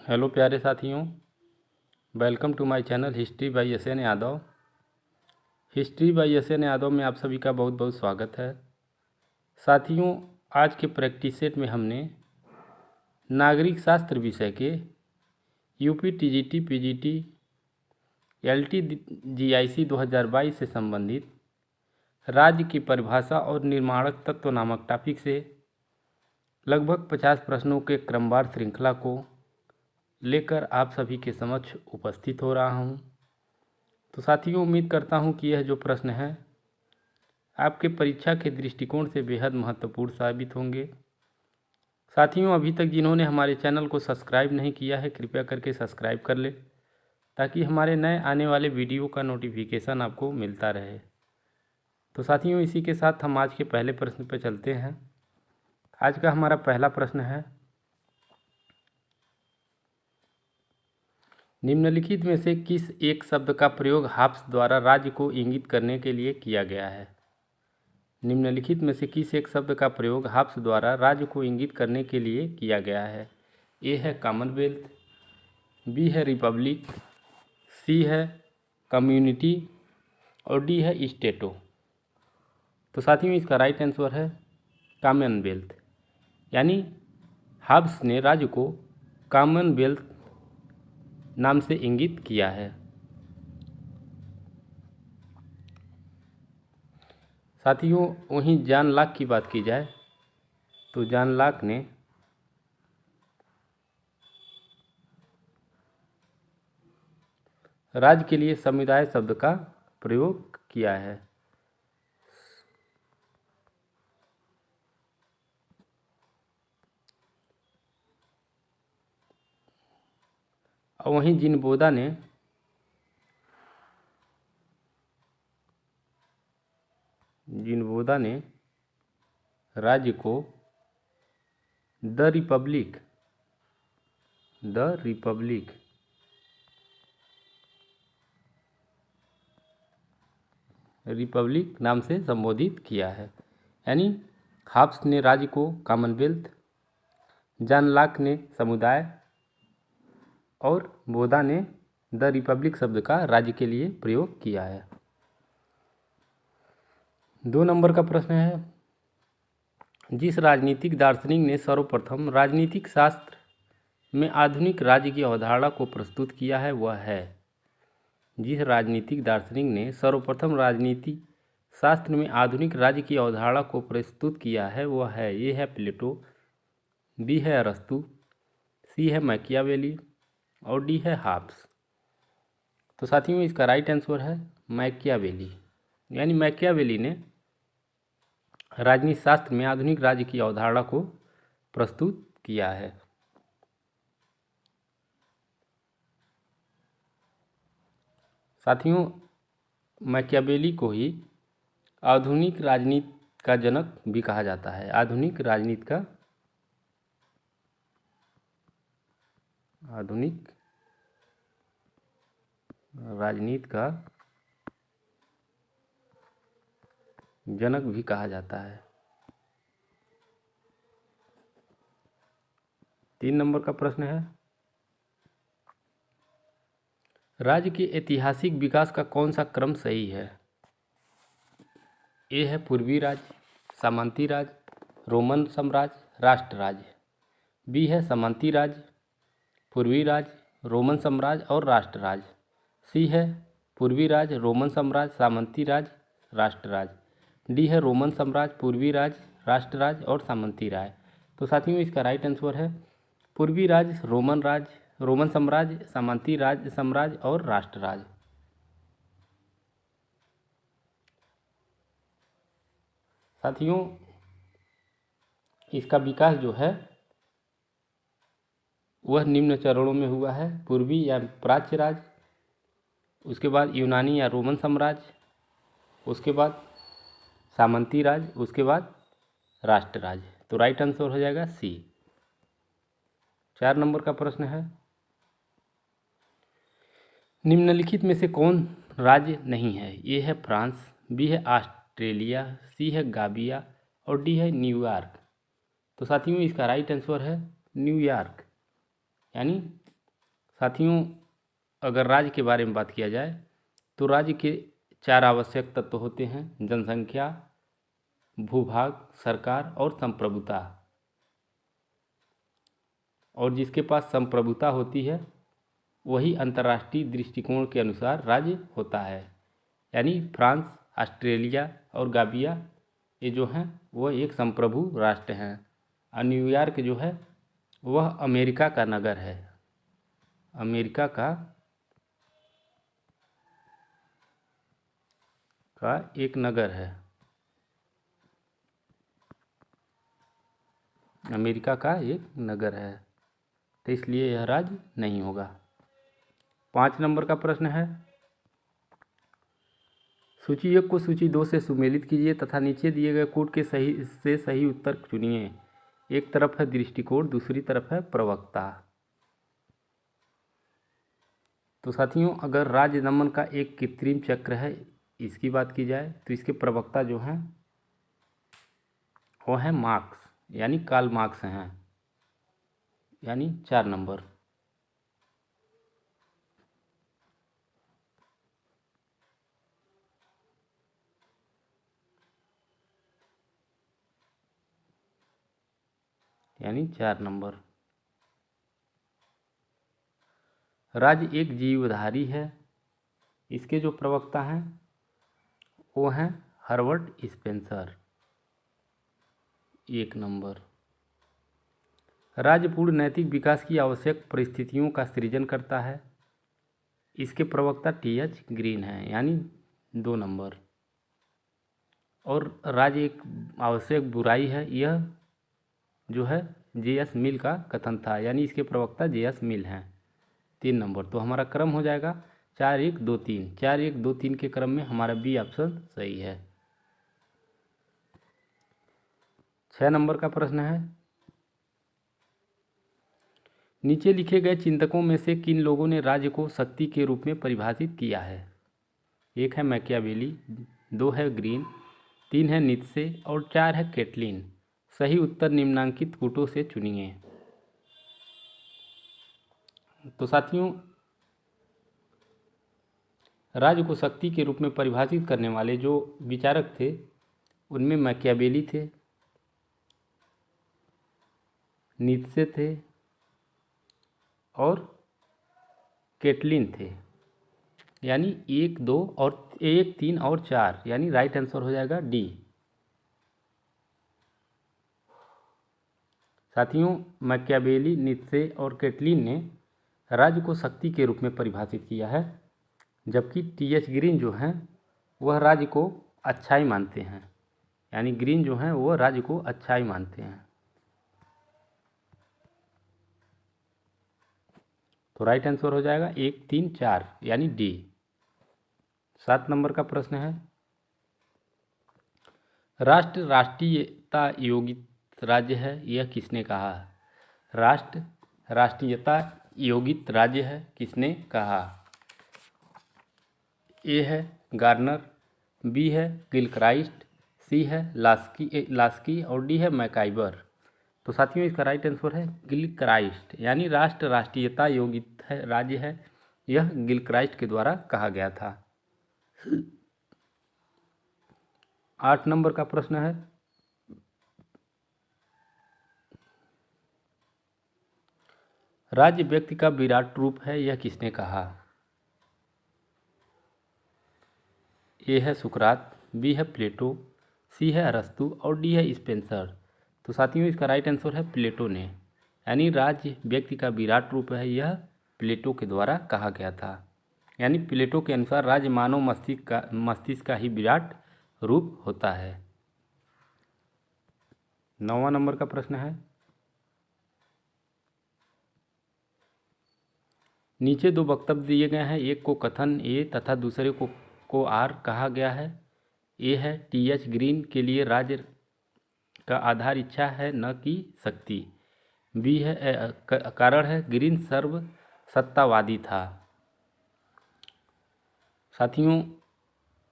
Hello प्यारे साथियों, welcome to my channel history by S N Yadav. History by S N Yadav में आप सभी का बहुत बहुत स्वागत है। साथियों, आज के प्रैक्टिस सेट में हमने नागरिक शास्त्र विषय के UP TGT PGT LT GIC 2022 से संबंधित राज्य की परिभाषा और निर्माणक तत्व नामक टॉपिक से लगभग 50 प्रश्नों के क्रमवार श्रृंखला को लेकर आप सभी के समक्ष उपस्थित हो रहा हूं। तो साथियों, उम्मीद करता हूं कि यह जो प्रश्न है आपके परीक्षा के दृष्टिकोण से बेहद महत्वपूर्ण साबित होंगे। साथियों, अभी तक जिन्होंने हमारे चैनल को सब्सक्राइब नहीं किया है, कृपया करके सब्सक्राइब कर ले ताकि हमारे नए आने वाले वीडियो का नोटिफिकेशन आपको मिलता रहे। तो साथियों, इसी के साथ हम आज के पहले प्रश्न पर चलते हैं। आज का हमारा पहला प्रश्न है, निम्नलिखित में से किस एक शब्द का प्रयोग हाब्स द्वारा राज्य को इंगित करने के लिए किया गया है? निम्नलिखित में से किस एक शब्द का प्रयोग हाब्स द्वारा राज्य को इंगित करने के लिए किया गया है? ए है कॉमनवेल्थ, बी है रिपब्लिक, सी है कम्युनिटी और डी है स्टेटो। तो साथियों, इसका राइट आंसर है कॉमनवेल्थ, यानी हाब्स ने राज्य को कॉमनवेल्थ नाम से इंगित किया है। साथियों, वहीं जॉन लॉक की बात की जाए तो जॉन लॉक ने राज्य के लिए समुदाय शब्द का प्रयोग किया है। और वहीं जिनबोदा ने राज्य को द रिपब्लिक नाम से संबोधित किया है। यानी हाब्स ने राज्य को कॉमनवेल्थ, जॉन लॉक ने समुदाय और बोदा ने द रिपब्लिक शब्द का राज्य के लिए प्रयोग किया है। 2 नंबर का प्रश्न है, जिस राजनीतिक दार्शनिक ने सर्वप्रथम राजनीतिक शास्त्र में आधुनिक राज्य की अवधारणा को प्रस्तुत किया है वह है? जिस राजनीतिक दार्शनिक ने सर्वप्रथम राजनीति शास्त्र में आधुनिक राज्य की अवधारणा को प्रस्तुत किया है वह है? ए है प्लेटो, बी है अरस्तु, सी है मैकियावेली और डी है हाब्स। तो साथियों, इसका राइट आंसर है मैकियावेली, यानी मैकियावेली ने राजनीति शास्त्र में आधुनिक राज्य की अवधारणा को प्रस्तुत किया है। साथियों, मैकियावेली को ही आधुनिक राजनीति का जनक भी कहा जाता है। आधुनिक राजनीति का जनक भी कहा जाता है। 3 नंबर का प्रश्न है, राज्य के ऐतिहासिक विकास का कौन सा क्रम सही है? ए है पूर्वी राज्य, सामंती राज्य, रोमन साम्राज्य, राष्ट्र राज्य। बी है सामंती राज्य, पूर्वी राज्य, रोमन साम्राज्य और राष्ट्र राज्य। सी है पूर्वी राज्य, रोमन साम्राज्य, सामंती राज्य, राष्ट्र राज्य। डी है रोमन साम्राज्य, पूर्वी राज्य, राष्ट्र राज्य और सामंती राज्य। तो साथियों, इसका राइट आंसर है पूर्वी राज्य, रोमन साम्राज्य, सामंती राज्य साम्राज्य और राष्ट्र राज्य। साथियों, इसका विकास जो है वह निम्न चरणों में हुआ है। पूर्वी या प्राच्य राज्य, उसके बाद यूनानी या रोमन साम्राज्य, उसके बाद सामंती राज्य, उसके बाद राष्ट्र राज्य। तो राइट आंसर हो जाएगा सी। 4 नंबर का प्रश्न है, निम्नलिखित में से कौन राज्य नहीं है? ए है फ्रांस, बी है ऑस्ट्रेलिया, सी है गाबिया और डी है न्यूयॉर्क। तो साथियों, इसका राइट आंसर है न्यूयॉर्क, यानी साथियों, अगर राज्य के बारे में बात किया जाए तो राज्य के 4 आवश्यक तत्व होते हैं: जनसंख्या, भूभाग, सरकार और संप्रभुता। और जिसके पास संप्रभुता होती है वही अंतर्राष्ट्रीय दृष्टिकोण के अनुसार राज्य होता है। यानी फ्रांस, ऑस्ट्रेलिया और गाम्बिया ये जो हैं वो एक संप्रभु राष्ट्र हैं। और न्यूयॉर्क जो है वह अमेरिका का नगर है, अमेरिका का एक नगर है, अमेरिका का एक नगर है, तो इसलिए यह राज्य नहीं होगा। 5 नंबर का प्रश्न है, सूची 1 को सूची 2 से सुमेलित कीजिए तथा नीचे दिए गए कोड के सही उत्तर चुनिए। एक तरफ है दृष्टिकोण, दूसरी तरफ है प्रवक्ता। तो साथियों, अगर राज्य दमन का एक कृत्रिम चक्र है इसकी बात की जाए तो इसके प्रवक्ता जो हैं वो हैं मार्क्स, यानी कार्ल मार्क्स हैं, यानी 4 नंबर। यानी 4 नंबर। राज्य एक जीवधारी है, इसके जो प्रवक्ता हैं वो हैं हर्बर्ट स्पेंसर, 1 नंबर। राज्य पूर्ण नैतिक विकास की आवश्यक परिस्थितियों का सृजन करता है, इसके प्रवक्ता टी.एच. ग्रीन हैं, यानी 2 नंबर। और राज्य एक आवश्यक बुराई है, यह जो है जे.एस. मिल का कथन था, यानी इसके प्रवक्ता जे.एस. मिल हैं, 3 नंबर। तो हमारा क्रम हो जाएगा 4 1 2 3, 4 1 2 3 के क्रम में हमारा बी ऑप्शन सही है। 6 नंबर का प्रश्न है, नीचे लिखे गए चिंतकों में से किन लोगों ने राज्य को शक्ति के रूप में परिभाषित किया है? 1 है मैकियावेली, 2 है ग्रीन, 3 है नीत्शे और 4 है कैटलिन। सही उत्तर निम्नांकित कोटों से चुनिए। तो साथियों, राज्य को शक्ति के रूप में परिभाषित करने वाले जो विचारक थे उनमें मैकियावेली थे, नीत्शे थे और कैटलिन थे। यानी 1 2 और 1 3 और 4, यानी राइट आंसर हो जाएगा डी। साथियों, मैकियावेली, नीत्शे और कैटलिन ने राज्य को शक्ति के रूप में परिभाषित किया है, जबकि टी.एच. ग्रीन जो हैं वह राज्य को अच्छाई मानते हैं, यानी ग्रीन जो हैं वह राज्य को अच्छाई मानते हैं। तो राइट आंसर हो जाएगा 1 3 4, यानी डी। 7 नंबर का प्रश्न है, राष्ट्र राष्ट्रीयता योगित राज्य है, यह किसने कहा? राष्ट्र राष्ट्रीयता योगित राज्य है, किसने कहा? ए है गार्नर, बी है गिलक्राइस्ट, सी है लास्की और डी है मैकाइबर। तो साथियों, इसका राइट आंसर है गिलक्राइस्ट, यानी राष्ट्र राष्ट्रीयता योगित है राज्य है, यह गिलक्राइस्ट के द्वारा कहा गया था। 8 नंबर का प्रश्न है, राज्य व्यक्ति का विराट रूप है, यह किसने कहा? ए है सुकरात, बी है प्लेटो, सी है अरस्तु और डी है स्पेंसर। तो साथियों, इसका राइट आंसर है प्लेटो ने, यानी राज्य व्यक्ति का विराट रूप है, यह प्लेटो के द्वारा कहा गया था। यानी प्लेटो के अनुसार राज्य मानव मस्तिष्क का ही विराट रूप होता है। 9वां नंबर का प्रश्न है, नीचे 2 वक्तव्य दिए गए हैं, एक को कथन ए तथा दूसरे को आर कहा गया है। ए है टी.एच. ग्रीन के लिए राज्य का आधार इच्छा है न कि शक्ति। बी है कारण है ग्रीन सर्व सत्तावादी था। साथियों,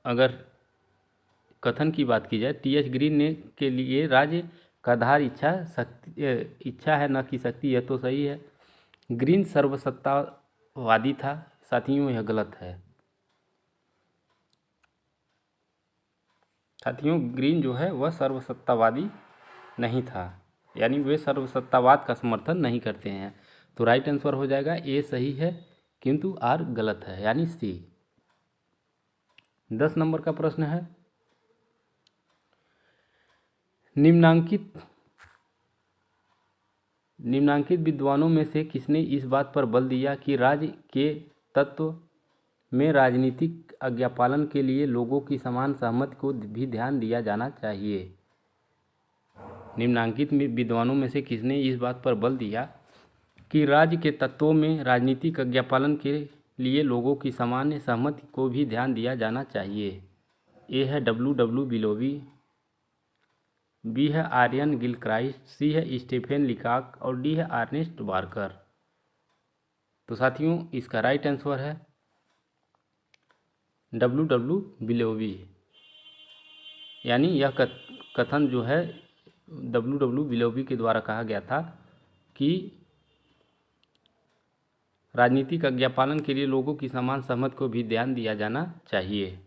अगर कथन की बात की जाए, टी.एच. ग्रीन ने के लिए राज्य का आधार इच्छा है न कि शक्ति, यह तो सही है। ग्रीन सर्वसत्ता सर्वसत्तावादी था। साथियों यह गलत है। साथियों ग्रीन जो है वह सर्वसत्तावादी नहीं था, यानी वे सर्वसत्तावाद का समर्थन नहीं करते हैं। तो राइट आंसर हो जाएगा ए सही है किंतु आर गलत है, यानी सी। 10 नंबर का प्रश्न है, निम्नांकित विद्वानों में से किसने इस बात पर बल दिया कि राज्य के तत्व में राजनीतिक आज्ञापालन के लिए लोगों की समान सहमति को भी ध्यान दिया जाना चाहिए? निम्नांकित विद्वानों में से किसने इस बात पर बल दिया कि राज्य के तत्वों में राजनीतिक आज्ञापालन के लिए लोगों की सामान्य सहमति को भी ध्यान दिया जाना चाहिए? ए है डब्ल्यू बिलोवी, बी है आर्यन गिलक्राइस्ट, सी है स्टीफेन लीकॉक और डी है अर्नेस्ट बार्कर। तो साथियों इसका राइट आंसर है डब्ल्यू बिलोवी, यानी यह कथन जो है डब्ल्यू बिलोवी के द्वारा कहा गया था कि राजनीतिक आज्ञापालन के लिए लोगों की समान सहमति को भी ध्यान दिया जाना चाहिए।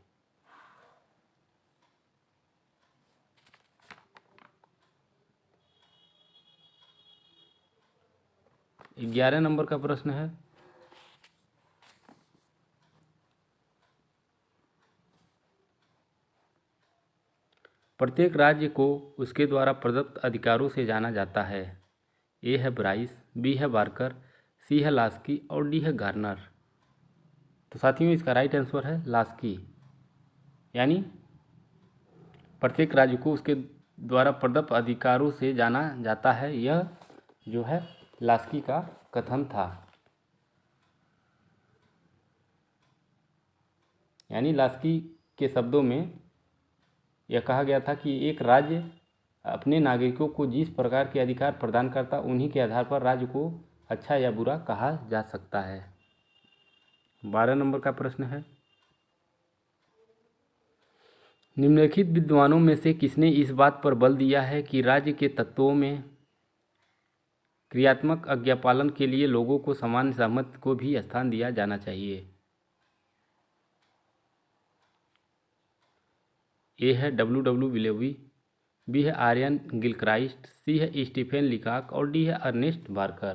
11 नंबर का प्रश्न है, प्रत्येक राज्य को उसके द्वारा प्रदत्त अधिकारों से जाना जाता है। ए है ब्राइस, बी है बार्कर, सी है लास्की और डी है गार्नर। तो साथियों इसका राइट आंसर है लास्की, यानी प्रत्येक राज्य को उसके द्वारा प्रदत्त अधिकारों से जाना जाता है, यह जो है लास्की का कथन था। यानी लास्की के शब्दों में यह कहा गया था कि एक राज्य अपने नागरिकों को जिस प्रकार के अधिकार प्रदान करता उन्हीं के आधार पर राज्य को अच्छा या बुरा कहा जा सकता है। 12 नंबर का प्रश्न है, निम्नलिखित विद्वानों में से किसने इस बात पर बल दिया है कि राज्य के तत्वों में क्रियात्मक आज्ञापालन के लिए लोगों को समान सहमति को भी स्थान दिया जाना चाहिए? ए है डब्ल्यू बिलोवी, बी है आर्यन गिलक्राइस्ट, सी है स्टीफेन लीकॉक और डी है अर्नेस्ट बार्कर।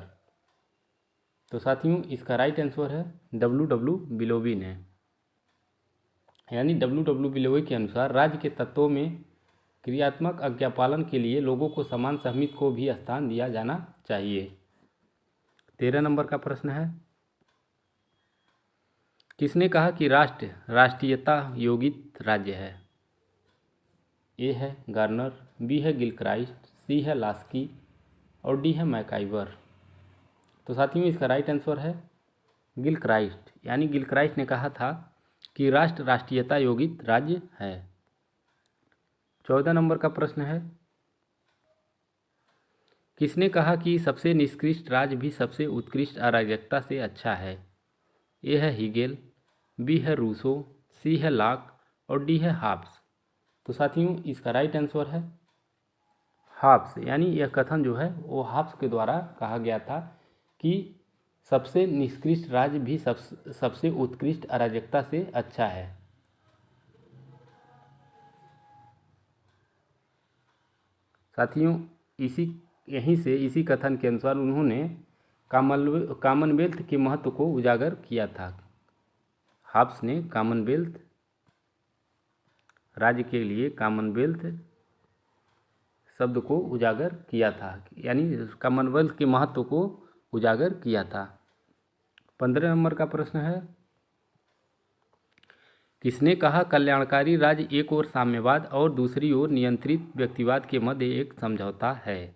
तो साथियों इसका राइट आंसर है डब्ल्यू बिलोवी ने, यानी डब्ल्यू बिलोवी के अनुसार राज्य के तत्वों में क्रियात्मक आज्ञापालन के लिए लोगों को समान सहमति को भी स्थान दिया जाना चाहिए। 13 नंबर का प्रश्न है, किसने कहा कि राष्ट्र राष्ट्रीयता योगित राज्य है? ए है गार्नर, बी है गिलक्राइस्ट, सी है लास्की और डी है मैकाइवर। तो साथियों इसका राइट आंसर है गिलक्राइस्ट, यानी गिलक्राइस्ट ने कहा था कि राष्ट्र राष्ट्रीयता योगित राज्य है। 14 नंबर का प्रश्न है, किसने कहा कि सबसे निकृष्ट राज्य भी सबसे उत्कृष्ट अराजकता से अच्छा है? ए है हीगेल, बी है रूसो, सी है लॉक और डी है हॉब्स। तो साथियों इसका राइट आंसर है हॉब्स, यानी यह कथन जो है वो हॉब्स के द्वारा कहा गया था कि सबसे निकृष्ट राज्य भी सबसे उत्कृष्ट अराजकता से अच्छा है। साथियों इसी कथन के अनुसार उन्होंने कॉमनवेल्थ के महत्व को उजागर किया था। हॉब्स ने कॉमनवेल्थ राज्य के लिए कॉमनवेल्थ शब्द को उजागर किया था, यानी कॉमनवेल्थ के महत्व को उजागर किया था। 15 नंबर का प्रश्न है, किसने कहा कल्याणकारी राज्य एक ओर साम्यवाद और दूसरी ओर नियंत्रित व्यक्तिवाद के मध्य एक समझौता है?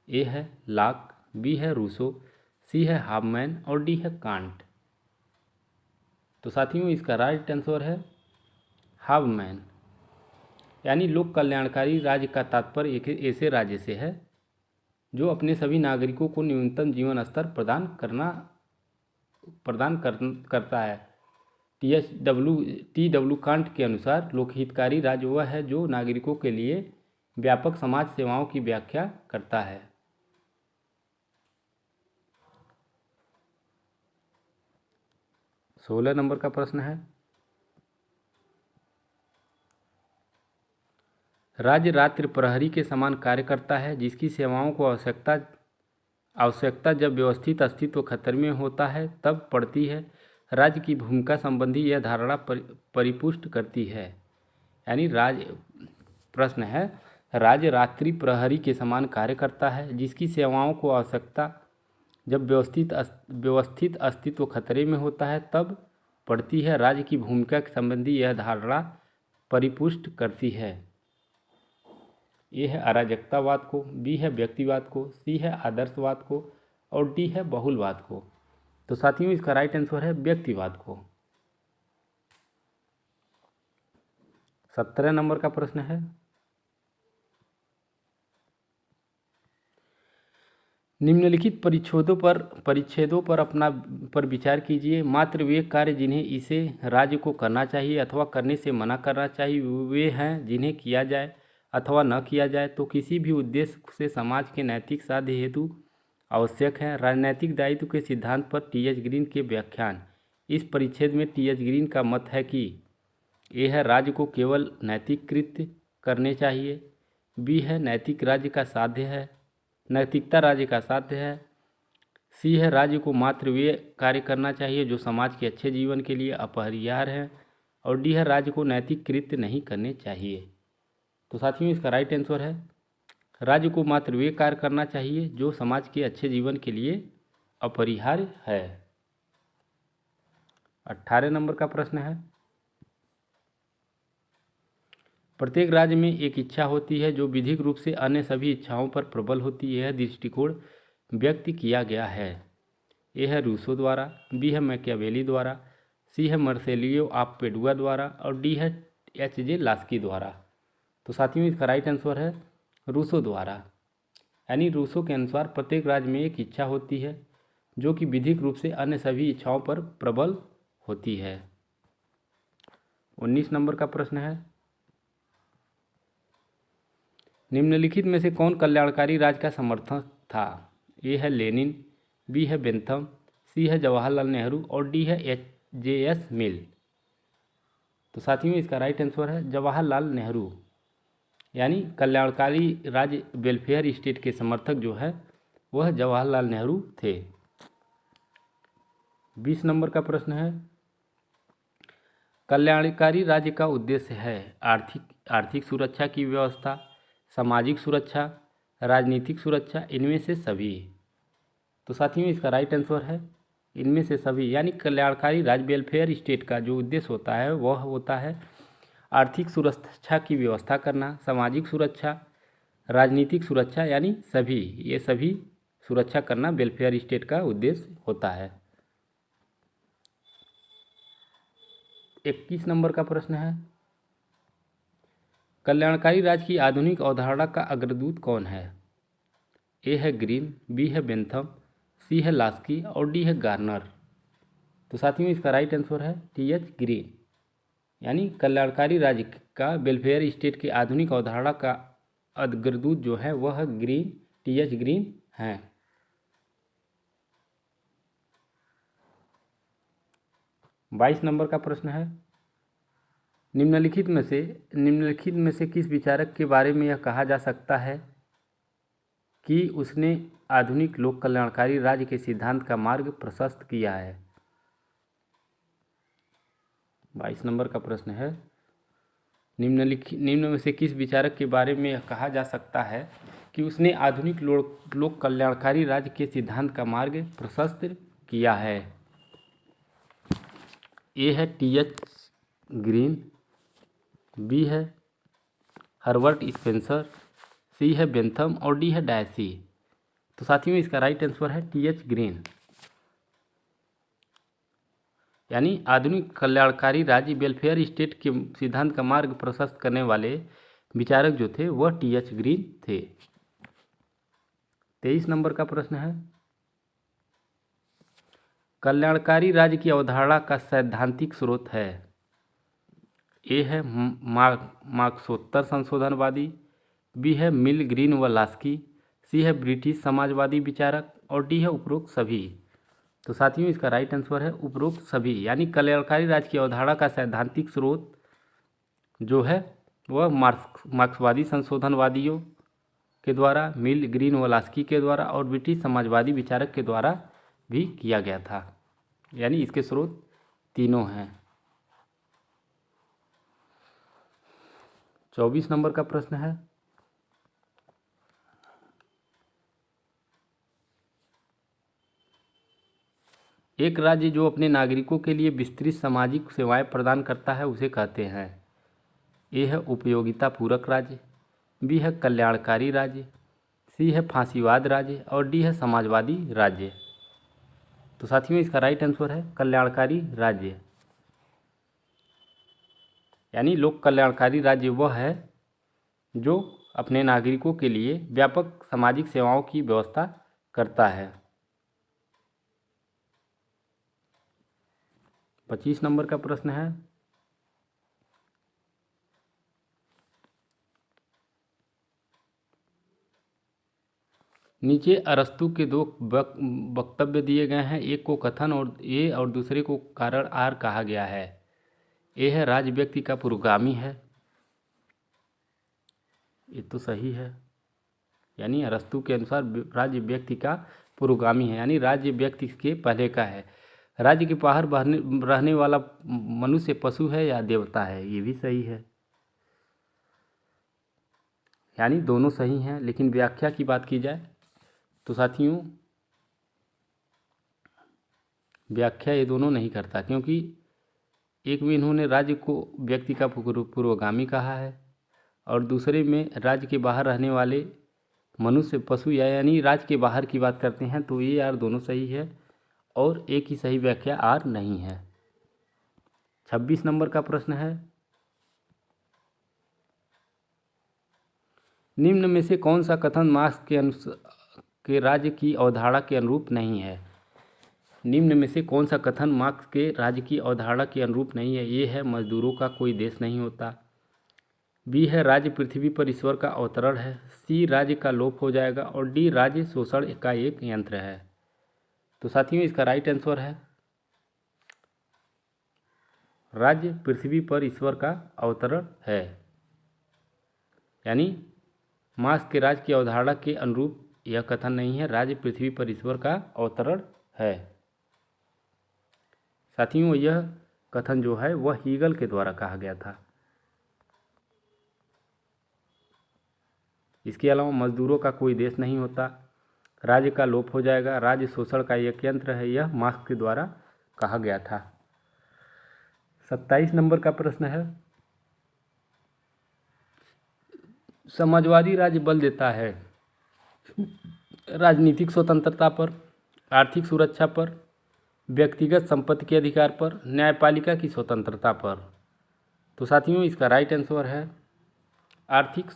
ए है लॉक, बी है रूसो, सी है हाबमैन और डी है कांट। तो साथियों इसका राइट आंसर है हाबमैन, यानी लोक कल्याणकारी राज्य का तात्पर्य एक ऐसे राज्य से है जो अपने सभी नागरिकों को न्यूनतम जीवन स्तर प्रदान करता है। टी डब्ल्यू कांट के अनुसार लोकहितकारी राज्य वह है जो नागरिकों के लिए व्यापक समाज सेवाओं की व्याख्या करता है। 16 नंबर का प्रश्न है, राज्य रात्रि प्रहरी के समान कार्य करता है, जिसकी सेवाओं को आवश्यकता जब व्यवस्थित अस्तित्व खतरे में होता है तब पड़ती है। राज्य की भूमिका संबंधी यह धारणा परिपुष्ट करती है। यानी प्रश्न है, राज्य रात्रि प्रहरी के समान कार्य करता है, जिसकी सेवाओं को आवश्यकता जब व्यवस्थित अस्तित्व खतरे में होता है तब पड़ती है। राज्य की भूमिका के संबंधी यह धारणा परिपुष्ट करती है। ए है अराजकतावाद को, बी है व्यक्तिवाद को, सी है आदर्शवाद को और डी है बहुलवाद को। तो साथियों इसका राइट आंसर है व्यक्तिवाद को। 17 नंबर का प्रश्न है, निम्नलिखित परिच्छेदों पर विचार कीजिए। मात्र वे कार्य जिन्हें इसे राज्य को करना चाहिए अथवा करने से मना करना चाहिए वे हैं जिन्हें किया जाए अथवा न किया जाए तो किसी भी उद्देश्य से समाज के नैतिक साध्य हेतु आवश्यक है। राजनैतिक दायित्व के सिद्धांत पर टी.एच. ग्रीन के व्याख्यान। इस परिच्छेद में टी.एच. ग्रीन का मत है कि ए है राज्य को केवल नैतिक कृत्य करने चाहिए, बी है नैतिकता राज्य का साध्य है, सी है राज्य को मात्र वे कार्य करना चाहिए जो समाज के अच्छे जीवन के लिए अपरिहार्य हैं और डी है राज्य को नैतिक कृत्य नहीं करने चाहिए। तो साथियों इसका राइट आंसर है राज्य को मात्र वे कार्य करना चाहिए जो समाज के अच्छे जीवन के लिए अपरिहार्य है। 18 नंबर का प्रश्न है, प्रत्येक राज्य में एक इच्छा होती है जो विधिक रूप से अन्य सभी इच्छाओं पर प्रबल होती है। यह दृष्टिकोण व्यक्त किया गया है। ए है रूसो द्वारा, बी है मैकियावेली द्वारा, सी है मार्सेलियो ऑफ पेडुआ द्वारा और डी है एच.जे. लास्की द्वारा। तो साथियों इसका राइट आंसर है रूसो द्वारा। यानी रूसो के अनुसार प्रत्येक राज्य में एक इच्छा होती है जो कि विधिक रूप से अन्य सभी इच्छाओं पर प्रबल होती है। 19 नंबर का प्रश्न है, निम्नलिखित में से कौन कल्याणकारी राज्य का समर्थक था? ए है लेनिन, बी है बेंथम, सी है जवाहरलाल नेहरू और डी है एच.जे.एस. मिल। तो साथियों इसका राइट आंसर है जवाहरलाल नेहरू। यानी कल्याणकारी राज्य वेलफेयर स्टेट के समर्थक जो है वह जवाहरलाल नेहरू थे। 20 नंबर का प्रश्न है, कल्याणकारी राज्य का उद्देश्य है आर्थिक सुरक्षा की व्यवस्था, सामाजिक सुरक्षा, राजनीतिक सुरक्षा, इनमें से सभी। तो साथियों इसका राइट आंसर है इनमें से सभी। यानी कल्याणकारी राज्य वेलफेयर स्टेट का जो उद्देश्य होता है वह होता है आर्थिक सुरक्षा की व्यवस्था करना, सामाजिक सुरक्षा, राजनीतिक सुरक्षा, यानी सभी ये सभी सुरक्षा करना वेलफेयर स्टेट का उद्देश्य होता है। 21 नंबर का प्रश्न है, कल्याणकारी राज्य की आधुनिक अवधारणा का अग्रदूत कौन है? ए है ग्रीन, बी है बेंथम, सी है लास्की और डी है गार्नर। तो साथियों इसका राइट आंसर है टी.एच. ग्रीन। यानी कल्याणकारी राज्य का वेलफेयर स्टेट की आधुनिक अवधारणा का अग्रदूत जो है वह टी.एच. ग्रीन हैं। 22 नंबर का प्रश्न है, निम्नलिखित में से किस विचारक के बारे में यह कहा जा सकता है कि उसने आधुनिक लोक कल्याणकारी राज्य के सिद्धांत का मार्ग प्रशस्त किया है? 22 नंबर का प्रश्न है, निम्न में से किस विचारक के बारे में यह कहा जा सकता है कि उसने आधुनिक लोक कल्याणकारी राज्य के सिद्धांत का मार्ग प्रशस्त किया है? ए है टी.एच. ग्रीन, बी है हर्बर्ट स्पेंसर, सी है बेंथम और डी है डायसी। तो साथियों इसका राइट आंसर है टी.एच. ग्रीन। यानी आधुनिक कल्याणकारी राज्य वेलफेयर स्टेट के सिद्धांत का मार्ग प्रशस्त करने वाले विचारक जो थे वह टी.एच. ग्रीन थे। 23 नंबर का प्रश्न है, कल्याणकारी राज्य की अवधारणा का सैद्धांतिक स्रोत है? ए है मार्क्सोत्तर संशोधनवादी, बी है मिल, ग्रीन व लास्की, सी है ब्रिटिश समाजवादी विचारक और डी है उपरोक्त सभी। तो साथियों इसका राइट आंसर है उपरोक्त सभी। यानी कल्याणकारी राज्य की अवधारणा का सैद्धांतिक स्रोत जो है वह मार्क्सवादी संशोधनवादियों के द्वारा, मिल, ग्रीन, वोलास्की के द्वारा और ब्रिटिश समाजवादी विचारक के द्वारा भी किया गया था। यानी इसके स्रोत तीनों हैं। 24 नंबर का प्रश्न है, एक राज्य जो अपने नागरिकों के लिए विस्तृत सामाजिक सेवाएं प्रदान करता है उसे कहते हैं। ए है उपयोगिता पूरक राज्य, बी है कल्याणकारी राज्य, सी है फांसीवाद राज्य और डी है समाजवादी राज्य। तो साथियों इसका राइट आंसर है कल्याणकारी राज्य। यानी लोक कल्याणकारी राज्य वह है जो अपने नागरिकों के लिए व्यापक सामाजिक सेवाओं की व्यवस्था करता है। 25 नंबर का प्रश्न है, नीचे अरस्तु के दो वक्तव्य दिए गए हैं। एक को कथन और ए और दूसरे को कारण आर कहा गया है। ए है राज्य व्यक्ति का पुरोगामी है, ये तो सही है। यानी अरस्तु के अनुसार राज्य व्यक्ति का पुरोगामी है, यानी राज्य व्यक्ति के पहले का है। राज्य के बाहर रहने वाला मनुष्य पशु है या देवता है, ये भी सही है। यानी दोनों सही हैं, लेकिन व्याख्या की बात की जाए तो साथियों व्याख्या ये दोनों नहीं करता, क्योंकि एक में इन्होंने राज्य को व्यक्ति का पूर्वगामी कहा है और दूसरे में राज्य के बाहर रहने वाले मनुष्य पशु यानी राज्य के बाहर की बात करते हैं। तो ये यार दोनों सही है और एक ही सही व्याख्या आर नहीं है। 26 नंबर का प्रश्न है, निम्न में से कौन सा कथन मार्क्स के राज्य की अवधारणा के अनुरूप नहीं है। निम्न में से कौन सा कथन मार्क्स के राज्य की अवधारणा के अनुरूप नहीं है। ये है मजदूरों का कोई देश नहीं होता, बी है राज्य पृथ्वी पर ईश्वर का अवतरण है, सी राज्य का लोप हो जाएगा और डी राज्य शोषण का एक यंत्र है। तो साथियों इसका राइट आंसर है राज्य पृथ्वी पर ईश्वर का अवतरण है। यानी मार्क्स के राज्य की अवधारणा के अनुरूप यह कथन नहीं है, राज्य पृथ्वी पर ईश्वर का अवतरण है। साथियों यह कथन जो है वह हीगल के द्वारा कहा गया था। इसके अलावा मजदूरों का कोई देश नहीं होता, राज्य का लोप हो जाएगा, राज्य शोषण का एक यंत्र है, यह मार्क्स के द्वारा कहा गया था। 27 नंबर का प्रश्न है, समाजवादी राज्य बल देता है राजनीतिक स्वतंत्रता पर, आर्थिक सुरक्षा पर, व्यक्तिगत संपत्ति के अधिकार पर, न्यायपालिका की स्वतंत्रता पर। तो साथियों इसका राइट आंसर है आर्थिक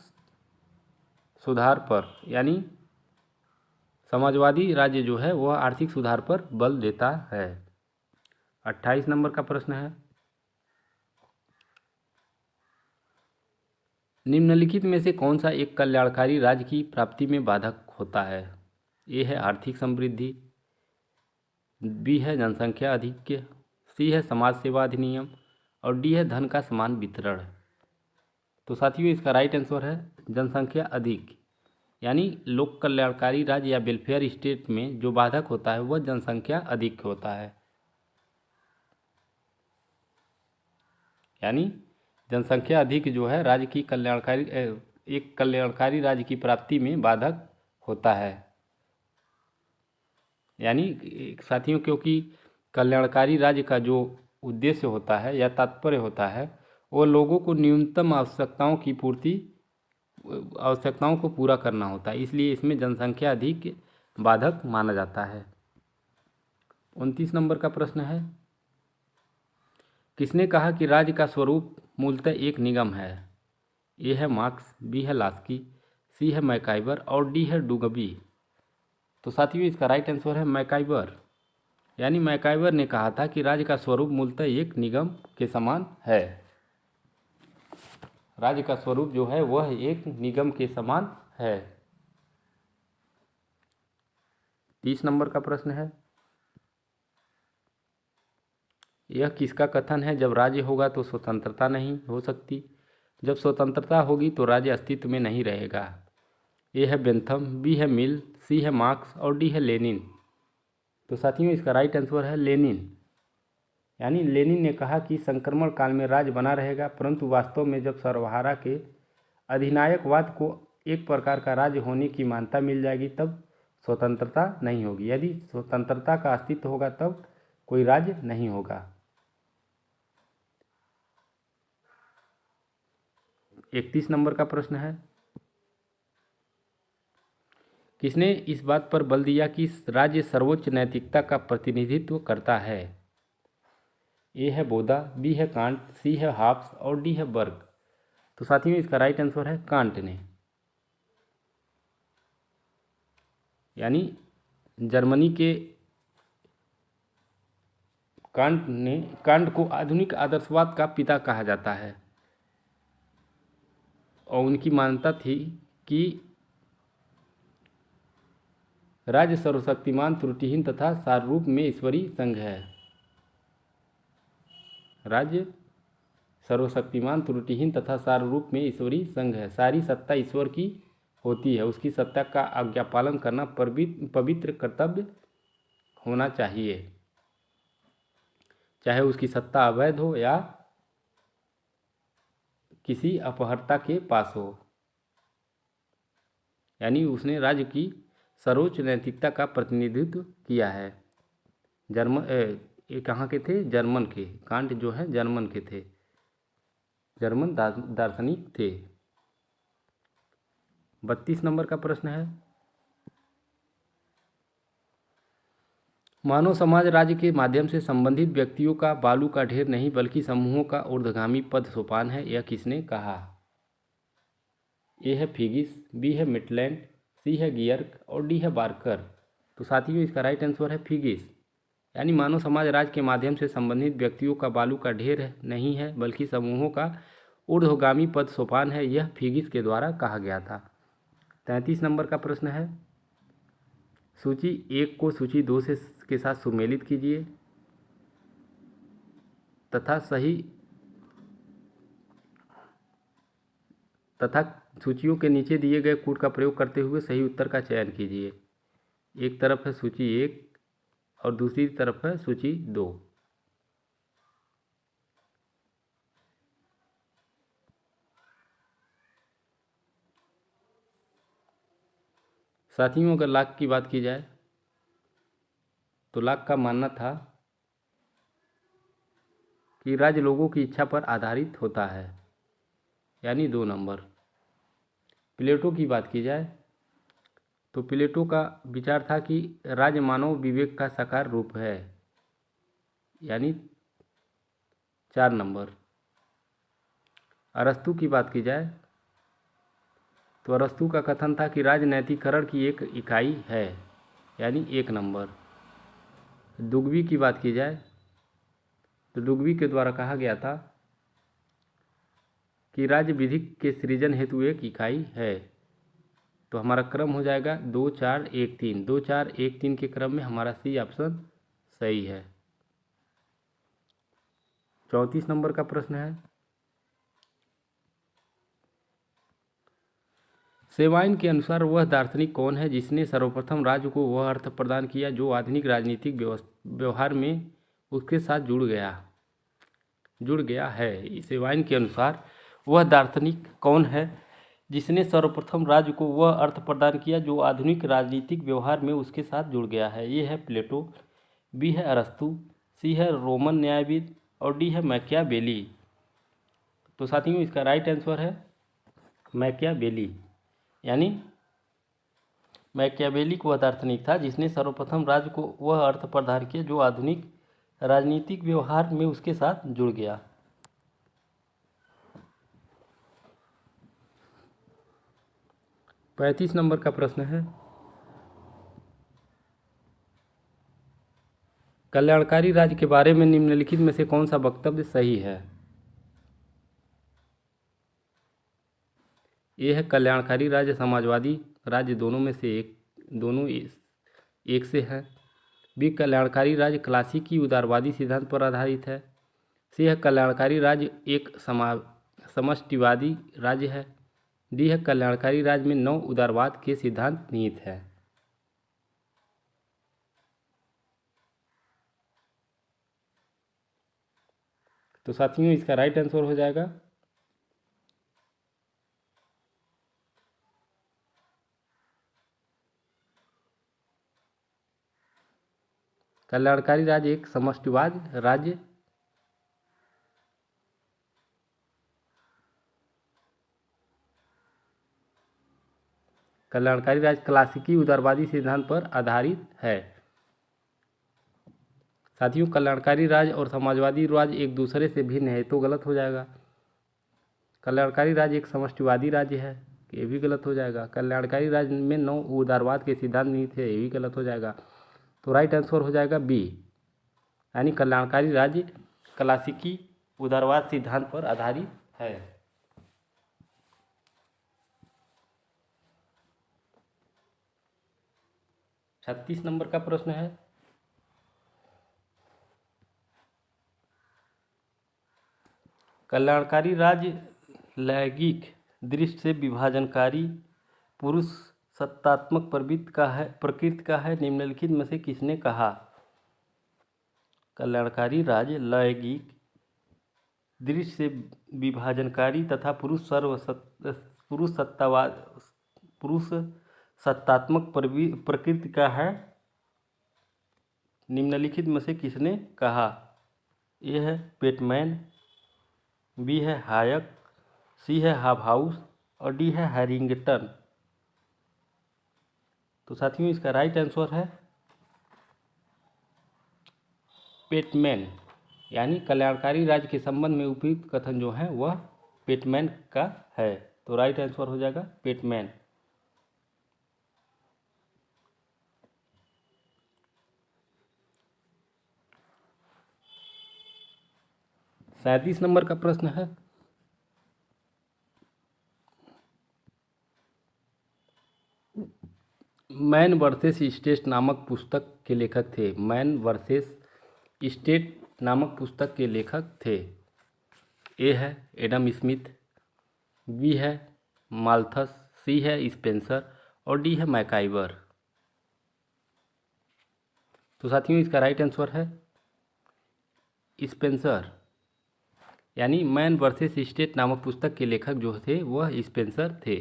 सुधार पर। यानी समाजवादी राज्य जो है वह आर्थिक सुधार पर बल देता है। 28 नंबर का प्रश्न है, निम्नलिखित में से कौन सा एक कल्याणकारी राज्य की प्राप्ति में बाधक होता है। ए है आर्थिक समृद्धि, बी है जनसंख्या आधिक्य, सी है समाज सेवा अधिनियम और डी है धन का समान वितरण। तो साथियों इसका राइट आंसर है जनसंख्या अधिक। यानी लोक कल्याणकारी राज्य या वेलफेयर स्टेट में जो बाधक होता है वह जनसंख्या अधिक होता है। यानी जनसंख्या अधिक जो है राज्य की एक कल्याणकारी राज्य की प्राप्ति में बाधक होता है। यानी साथियों क्योंकि कल्याणकारी राज्य का जो उद्देश्य होता है या तात्पर्य होता है वो लोगों को न्यूनतम आवश्यकताओं को पूरा करना होता है, इसलिए इसमें जनसंख्या अधिक बाधक माना जाता है। 29 नंबर का प्रश्न है, किसने कहा कि राज्य का स्वरूप मूलतः एक निगम है। ए है मार्क्स, बी है लास्की, सी है मैकाइबर और डी है डुगबी। तो साथियों इसका राइट आंसर है मैकाइबर। यानी मैकाइबर ने कहा था कि राज्य का स्वरूप मूलतः एक निगम के समान है। राज्य का स्वरूप जो है वह एक निगम के समान है। 30 नंबर का प्रश्न है, यह किसका कथन है? जब राज्य होगा तो स्वतंत्रता नहीं हो सकती, जब स्वतंत्रता होगी तो राज्य अस्तित्व में नहीं रहेगा। ए है बेंथम, बी है मिल, सी है मार्क्स और डी है लेनिन। तो साथियों इसका राइट आंसर है लेनिन। यानी लेनिन ने कहा कि संक्रमण काल में राज्य बना रहेगा, परंतु वास्तव में जब सर्वहारा के अधिनायकवाद को एक प्रकार का राज्य होने की मान्यता मिल जाएगी तब स्वतंत्रता नहीं होगी। यदि स्वतंत्रता का अस्तित्व होगा तब कोई राज्य नहीं होगा। 31 नंबर का प्रश्न है, किसने इस बात पर बल दिया कि राज्य सर्वोच्च नैतिकता का प्रतिनिधित्व करता है? ए है बोधा, बी है कांट, सी है हाब्स और डी है बर्ग। तो साथियों इसका राइट आंसर है कांट ने। यानी जर्मनी के कांट को आधुनिक आदर्शवाद का पिता कहा जाता है और उनकी मान्यता थी कि राज्य सर्वशक्तिमान, त्रुटिहीन तथा साररूप में ईश्वरीय संघ है। राज्य सर्वशक्तिमान, त्रुटिहीन तथा साररूप में ईश्वरीय संघ है। सारी सत्ता ईश्वर की होती है, उसकी सत्ता का आज्ञापालन करना पवित्र कर्तव्य होना चाहिए, चाहे उसकी सत्ता अवैध हो या किसी अपहर्ता के पास हो। यानी उसने राज्य की सर्वोच्च नैतिकता का प्रतिनिधित्व किया है। ये कहाँ के थे? जर्मन के। कांट जो है जर्मन के थे, जर्मन दार्शनिक थे। 32 नंबर का प्रश्न है, मानव समाज राज्य के माध्यम से संबंधित व्यक्तियों का बालू का ढेर नहीं बल्कि समूहों का ऊर्ध्वगामी पद सोपान है, यह किसने कहा? ए है फिगिस, बी है मिटलैंड, सी है गियर्क और डी है बार्कर। तो साथियों इसका राइट आंसर है फिगिस। यानी मानव समाज राज्य के माध्यम से संबंधित व्यक्तियों का बालू का ढेर नहीं है बल्कि समूहों का ऊर्ध्वगामी पद सोपान है, यह फिगिस के द्वारा कहा गया था। 33 नंबर का प्रश्न है, सूची 1 को सूची 2 के साथ सुमेलित कीजिए तथा सूचियों के नीचे दिए गए कूट का प्रयोग करते हुए सही उत्तर का चयन कीजिए। एक तरफ है सूची 1 और दूसरी तरफ है सूची 2। साथियों अगर लाक की बात की जाए तो लाक का मानना था कि राज्य लोगों की इच्छा पर आधारित होता है, यानी 2 नंबर। प्लेटो की बात की जाए तो प्लेटो का विचार था कि राज्य मानव विवेक का साकार रूप है, यानी 4 नंबर। अरस्तु की बात की जाए तो अरस्तु का कथन था कि राजनैतिकरण की एक इकाई है, यानी 1 नंबर। दुग्वी की बात की जाए तो दुग्वी के द्वारा कहा गया था कि राज्य विधि के सृजन हेतु एक इकाई है। तो हमारा क्रम हो जाएगा 2 4 1 3। 2 4 1 3 के क्रम में हमारा सी ऑप्शन सही है। 34 नंबर का प्रश्न है, सेवाइन के अनुसार वह दार्शनिक कौन है जिसने सर्वप्रथम राज्य को वह अर्थ प्रदान किया जो आधुनिक राजनीतिक व्यवहार में उसके साथ जुड़ गया है? सेवाइन के अनुसार वह दार्शनिक कौन है जिसने सर्वप्रथम राज्य को वह अर्थ प्रदान किया जो आधुनिक राजनीतिक व्यवहार में उसके साथ जुड़ गया है? ये है प्लेटो, बी है अरस्तु, सी है रोमन न्यायविद और डी है मैकियावेली। तो साथियों इसका राइट आंसर है मैकियावेली। यानी मैकियावेली वह दार्शनिक था जिसने सर्वप्रथम राज्य को वह अर्थ प्रदान किया जो आधुनिक राजनीतिक व्यवहार में उसके साथ जुड़ गया। पैंतीस नंबर का प्रश्न है, कल्याणकारी राज्य के बारे में निम्नलिखित में से कौन सा वक्तव्य सही है? ये है कल्याणकारी राज्य समाजवादी राज्य दोनों में से दोनों एक से है। बी कल्याणकारी राज्य क्लासिकी उदारवादी सिद्धांत पर आधारित है। सी है कल्याणकारी राज्य एक समष्टिवादी राज्य है। डी है कल्याणकारी राज्य में 9 उदारवाद के सिद्धांत निहित है। तो साथियों इसका राइट आंसर हो जाएगा कल्याणकारी राज्य एक समष्टिवाद राज्य कल्याणकारी राज्य क्लासिकी उदारवादी सिद्धांत पर आधारित है। साथियों कल्याणकारी राज्य और समाजवादी राज्य एक दूसरे से भिन्न है, तो गलत हो जाएगा। कल्याणकारी राज्य एक समष्टिवादी राज्य है, ये भी गलत हो जाएगा। कल्याणकारी राज्य में 9 उदारवाद के सिद्धांत निहित है, ये भी गलत हो जाएगा। तो राइट आंसर हो जाएगा बी, यानी कल्याणकारी राज्य क्लासिकी उदारवाद सिद्धांत पर आधारित है। 36 नंबर का प्रश्न है, कल्याणकारी राज्य लैंगिक दृष्टि से विभाजनकारी पुरुष सत्तात्मक प्रकृति का है, निम्नलिखित में से किसने कहा? कल्याणकारी राज्य लैंगिक दृष्टि से विभाजनकारी तथा पुरुष सत्तात्मक प्रकृति का है, निम्नलिखित में से किसने कहा? ए है पेटमैन, बी है हायक, सी है हाबहाउस और डी है हैरिंगटन। तो साथियों इसका राइट आंसर है पेटमैन, यानी कल्याणकारी राज्य के संबंध में उपयुक्त कथन जो है वह पेटमैन का है। तो राइट आंसर हो जाएगा पेटमैन। सैंतीस नंबर का प्रश्न है, मैन वर्सेस स्टेट नामक पुस्तक के लेखक थे। मैन वर्सेस स्टेट नामक पुस्तक के लेखक थे। ए है एडम स्मिथ, बी है माल्थस, सी है स्पेंसर और डी है मैकाइवर। तो साथियों इसका राइट आंसर है स्पेंसर, यानी मैन वर्सेस स्टेट नामक पुस्तक के लेखक जो थे वह स्पेंसर थे।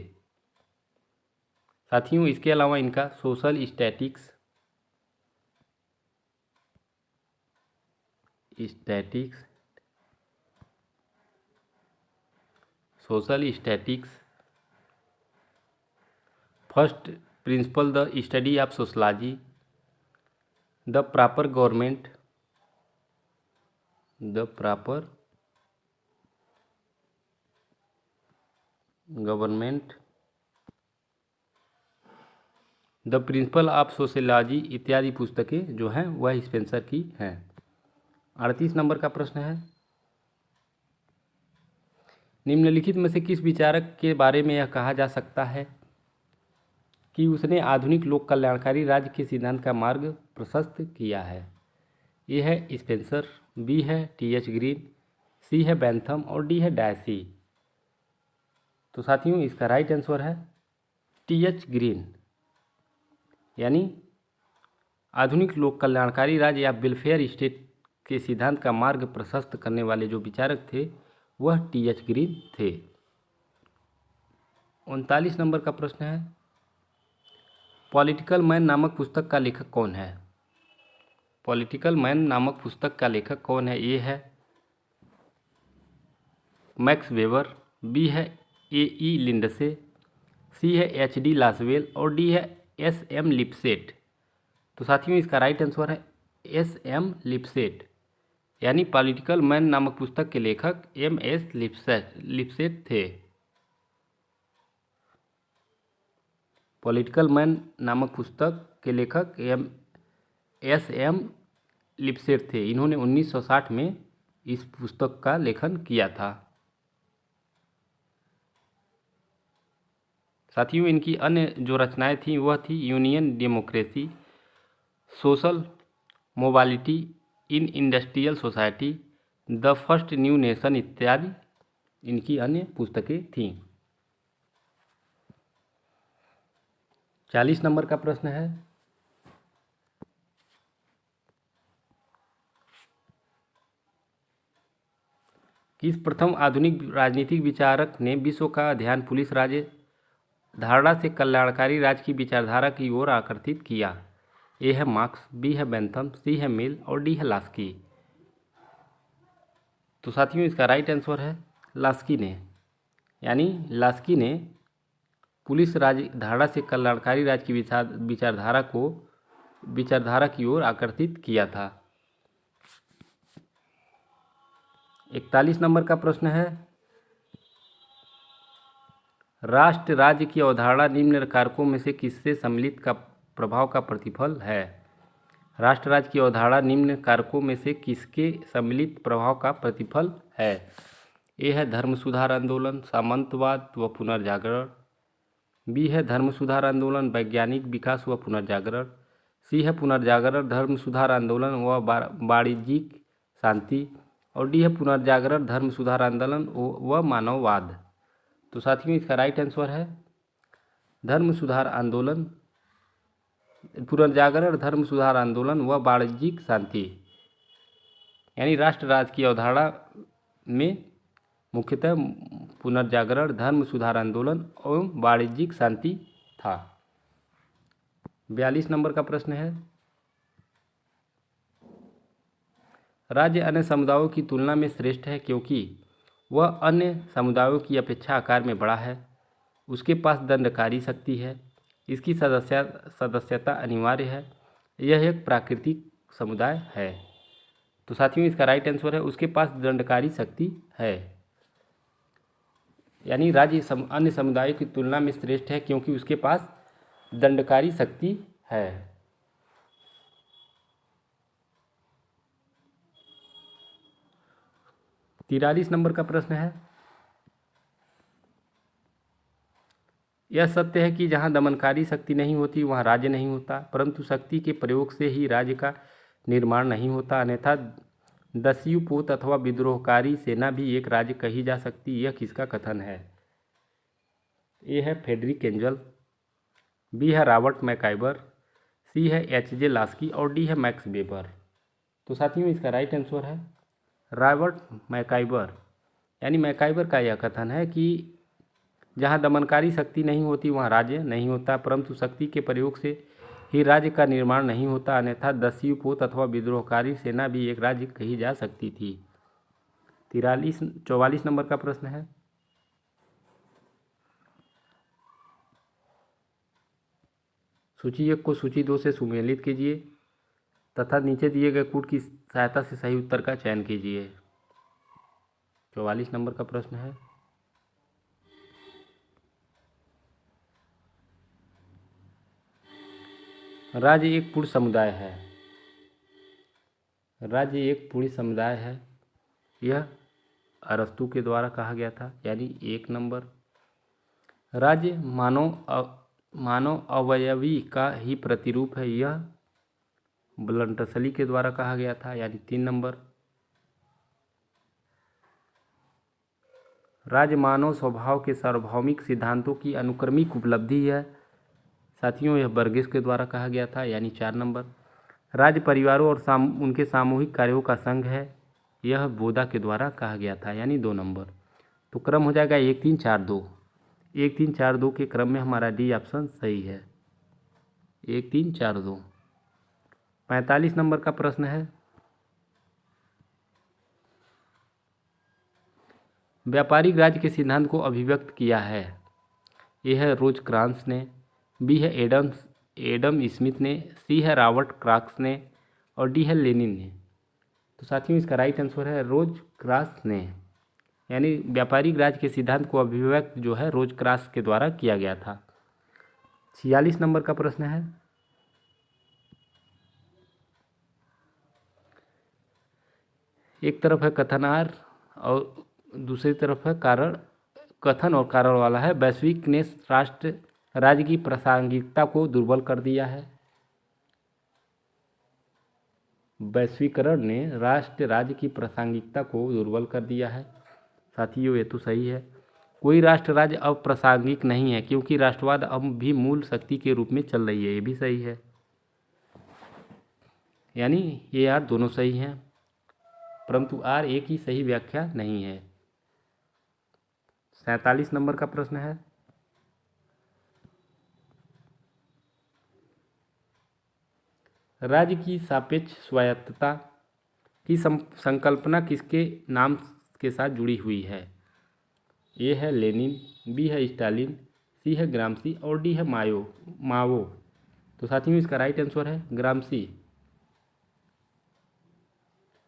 साथियों इसके अलावा इनका social statics first principle the study of sociology, the proper government, the principle of sociology इत्यादि पुस्तकें जो हैं वह स्पेंसर की हैं। 38 नंबर का प्रश्न है, निम्नलिखित में से किस विचारक के बारे में यह कहा जा सकता है कि उसने आधुनिक लोक कल्याणकारी राज्य के सिद्धांत का मार्ग प्रशस्त किया है? ए है स्पेंसर, बी है टी.एच. ग्रीन, सी है बैंथम और डी है डायसी। तो साथियों इसका राइट आंसर है टी.एच. ग्रीन, यानी आधुनिक लोक कल्याणकारी राज्य या वेलफेयर स्टेट के सिद्धांत का मार्ग प्रशस्त करने वाले जो विचारक थे वह टी.एच. ग्रीन थे। 39 नंबर का प्रश्न है, पॉलिटिकल मैन नामक पुस्तक का लेखक कौन है? पॉलिटिकल मैन नामक पुस्तक का लेखक कौन है? ए है मैक्स वेबर, बी है ए.ई. लिंडसे, सी है एच.डी. लासवेल और डी है एस.एम. लिपसेट। तो साथियों इसका राइट आंसर है एस.एम. लिपसेट, यानी पॉलिटिकल मैन नामक पुस्तक के लेखक एम.एस. लिपसेट थे। पॉलिटिकल मैन नामक पुस्तक के लेखक एस.एम. लिपसेट थे। इन्होंने 1960 में इस पुस्तक का लेखन किया था। साथियों इनकी अन्य जो रचनाएं थीं वह थी union democracy, social mobility in industrial society, the first new nation इत्यादि इनकी अन्य पुस्तकें थीं। 40 नंबर का प्रश्न है, किस प्रथम आधुनिक राजनीतिक विचारक ने विश्व का ध्यान पुलिस राज धारणा से कल्याणकारी राज्य की विचारधारा की ओर आकर्षित किया? ए है मार्क्स, बी है बेंथम, सी है मिल और डी है लास्की। तो साथियों इसका राइट आंसर है लास्की ने, यानी लास्की ने पुलिस राज धारणा से कल्याणकारी राज्य की विचारधारा की ओर आकर्षित किया था। 41 नंबर का प्रश्न है, राष्ट्र राज्य की अवधारणा निम्न कारकों में से किससे सम्मिलित का प्रभाव का प्रतिफल है? राष्ट्र राज्य की अवधारणा निम्न कारकों में से किसके सम्मिलित प्रभाव का प्रतिफल है? ए है धर्म सुधार आंदोलन, सामंतवाद व पुनर्जागरण, बी है धर्म सुधार आंदोलन, वैज्ञानिक विकास व पुनर्जागरण, सी है पुनर्जागरण, धर्म सुधार आंदोलन व वाणिज्यिक शांति, और डी है पुनर्जागरण, धर्म सुधार आंदोलन व मानववाद। तो साथियों इसका राइट आंसर है धर्म सुधार आंदोलन, पुनर्जागरण, धर्म सुधार आंदोलन व वाणिज्यिक शांति, यानी राष्ट्र राज्य की अवधारणा में मुख्यतः पुनर्जागरण, धर्म सुधार आंदोलन एवं वाणिज्यिक शांति था। 42 नंबर का प्रश्न है, राज्य अन्य समुदायों की तुलना में श्रेष्ठ है क्योंकि वह अन्य समुदायों की अपेक्षा आकार में बड़ा है, उसके पास दंडकारी शक्ति है, इसकी सदस्यता अनिवार्य है, यह एक प्राकृतिक समुदाय है। तो साथियों इसका राइट आंसर है उसके पास दंडकारी शक्ति है, यानी राज्य अन्य समुदायों की तुलना में श्रेष्ठ है क्योंकि उसके पास दंडकारी शक्ति है। 43 नंबर का प्रश्न है, यह सत्य है कि जहाँ दमनकारी शक्ति नहीं होती वहाँ राज्य नहीं होता, परंतु शक्ति के प्रयोग से ही राज्य का निर्माण नहीं होता, अन्यथा दस्युपोत अथवा विद्रोहकारी सेना भी एक राज्य कही जा सकती। यह किसका कथन है? ए है फ्रेडरिक एंजल, बी है रॉबर्ट मैकाइबर, सी है एच.जे. लास्की और डी है मैक्स वेबर। तो साथियों इसका राइट आंसर है रॉबर्ट मैकाइबर, यानी मैकाइबर का यह कथन है कि जहाँ दमनकारी शक्ति नहीं होती वहाँ राज्य नहीं होता, परंतु शक्ति के प्रयोग से ही राज्य का निर्माण नहीं होता, अन्यथा दस्युपोत अथवा विद्रोहकारी सेना भी एक राज्य कही जा सकती थी। 44 नंबर का प्रश्न है, सूची 1 को सूची 2 से सुमेलित कीजिए तथा नीचे दिए गए कूट की सहायता से सही उत्तर का चयन कीजिए। 44 नंबर का प्रश्न है, राज्य एक पूर्ण समुदाय है। राज्य एक पूर्ण समुदाय है, यह अरस्तु के द्वारा कहा गया था, यानी 1 नंबर। राज्य मानव अवयवी का ही प्रतिरूप है, यह ब्लंटसली के द्वारा कहा गया था, यानी 3 नंबर। राज्य मानव स्वभाव के सार्वभौमिक सिद्धांतों की अनुक्रमिक उपलब्धि है, साथियों यह बर्गेस के द्वारा कहा गया था, यानी 4 नंबर। राज्य परिवारों और उनके सामूहिक कार्यों का संघ है, यह बोधा के द्वारा कहा गया था, यानी 2 नंबर। तो क्रम हो जाएगा 1 3 4 2। 1 3 4 2 के क्रम में हमारा डी ऑप्शन सही है, 1 3 4 2। 45 नंबर का प्रश्न है, व्यापारिक राज्य के सिद्धांत को अभिव्यक्त किया है। ए है रोज क्रांस ने, बी है एडम स्मिथ ने, सी है रॉबर्ट क्रॉक्स ने और डी है लेनिन ने। तो साथियों इसका राइट आंसर है रोज क्रास ने, यानी व्यापारिक राज्य के सिद्धांत को अभिव्यक्त जो है रोज क्रास के द्वारा किया गया था। 46 नंबर का प्रश्न है, एक तरफ है कथनार और दूसरी तरफ है कारण, कथन और कारण वाला है। वैश्विक ने राष्ट्र राज्य की प्रासंगिकता को दुर्बल कर दिया है। वैश्वीकरण ने राष्ट्र राज्य की प्रासंगिकता को दुर्बल कर दिया है। साथियों, ये तो सही है। कोई राष्ट्र राज्य अब प्रासंगिक नहीं है क्योंकि राष्ट्रवाद अब भी मूल शक्ति के रूप में चल रही है। ये भी सही है, यानी ये यार दोनों सही हैं, परंतु आर एक ही सही व्याख्या नहीं है। 47 नंबर का प्रश्न है, राज्य की सापेक्ष स्वायत्तता की संकल्पना किसके नाम के साथ जुड़ी हुई है? ए है लेनिन, बी है स्टालिन, सी है ग्रामसी और डी है माओ। तो साथियों, इसका राइट आंसर है ग्रामसी,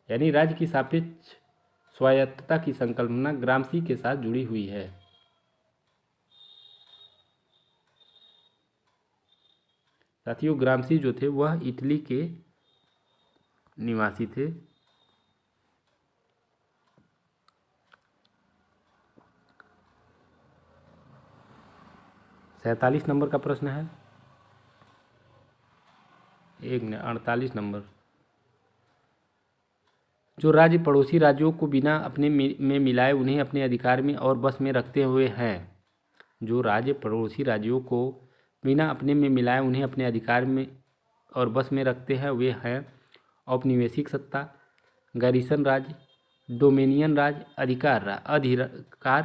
यानी राज्य की सापेक्ष स्वायत्तता की संकल्पना ग्रामसी के साथ जुड़ी हुई है। साथियों, ग्रामसी जो थे वह इटली के निवासी थे। सैंतालीस नंबर का प्रश्न है, 48 नंबर। जो राज्य पड़ोसी राज्यों को बिना अपने में मिलाए उन्हें अपने अधिकार में और बस में रखते हुए हैं। जो राज्य पड़ोसी राज्यों को बिना अपने में मिलाए उन्हें अपने अधिकार में और बस में रखते हैं वे हैं औपनिवेशिक सत्ता, गैरिसन राज्य, डोमिनियन राज्य, अधिकार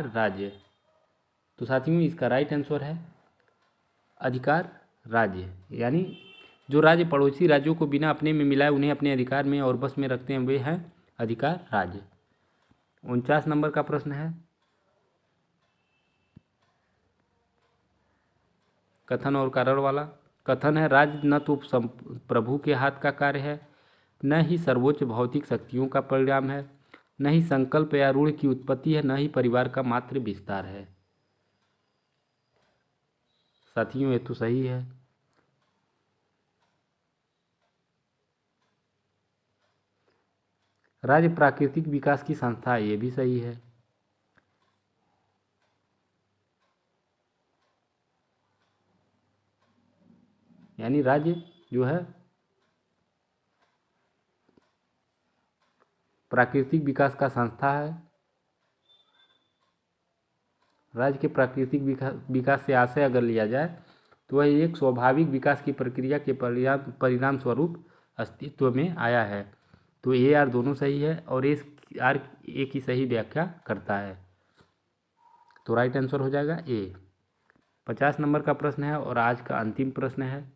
राज्य। तो साथियों, इसका राइट आंसर है अधिकार राज्य, यानी जो राज्य पड़ोसी राज्यों को बिना अपने में मिलाए उन्हें अपने अधिकार में और बस में रखते हैं वे हैं अधिकार राज्य। 49 नंबर का प्रश्न है, कथन और कारण वाला। कथन है, राज्य न तो प्रभु के हाथ का कार्य है, न ही सर्वोच्च भौतिक शक्तियों का परिणाम है, न ही संकल्प या रूढ़ की उत्पत्ति है, न ही परिवार का मात्र विस्तार है। साथियों, ये तो सही है। राज्य प्राकृतिक विकास की संस्था है, ये भी सही है। यानी राज्य जो है प्राकृतिक विकास का संस्था है। राज्य के प्राकृतिक विकास से आशय अगर लिया जाए तो वह एक स्वाभाविक विकास की प्रक्रिया के परिणाम स्वरूप अस्तित्व में आया है। तो ए आर दोनों सही है और इस आर ए की सही व्याख्या करता है, तो राइट आंसर हो जाएगा ए। 50 नंबर का प्रश्न है और आज का अंतिम प्रश्न है,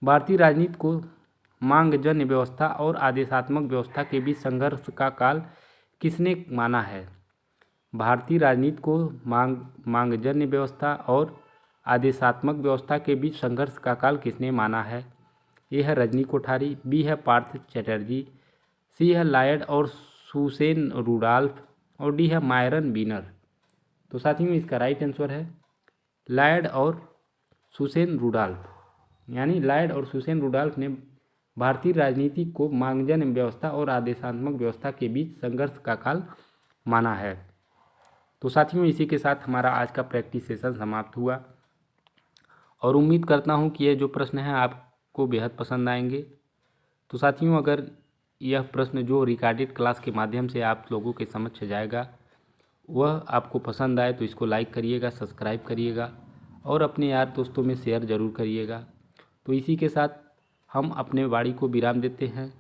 भारतीय राजनीति को मांगजन्य व्यवस्था और आदेशात्मक व्यवस्था के बीच संघर्ष का काल किसने माना है? भारतीय राजनीति को मांगजन्य व्यवस्था और आदेशात्मक व्यवस्था के बीच संघर्ष का काल किसने माना है? ए है रजनी कोठारी, बी है पार्थ चटर्जी, सी है लॉयड और सुसेन रुडॉल्फ और डी है मायरन बीनर। तो साथियों, इसका राइट आंसर है लॉयड और सुसेन रुडॉल्फ, यानी लॉयड और सुसेन रुडॉल्फ ने भारतीय राजनीति को मांगजन्य व्यवस्था और आदेशात्मक व्यवस्था के बीच संघर्ष का काल माना है। तो साथियों, इसी के साथ हमारा आज का प्रैक्टिस सेशन समाप्त हुआ और उम्मीद करता हूं कि ये जो प्रश्न हैं आपको बेहद पसंद आएंगे। तो साथियों, अगर यह प्रश्न जो रिकॉर्डेड क्लास के माध्यम से आप लोगों के समक्ष जाएगा वह आपको पसंद आए तो इसको लाइक करिएगा, सब्सक्राइब करिएगा और अपने यार दोस्तों में शेयर ज़रूर करिएगा। तो इसी के साथ हम अपने वाणी को विराम देते हैं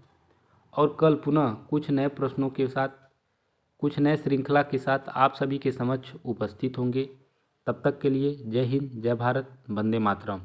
और कल पुनः कुछ नए प्रश्नों के साथ, कुछ नए श्रृंखला के साथ आप सभी के समक्ष उपस्थित होंगे। तब तक के लिए जय हिंद, जय भारत, वंदे मातरम।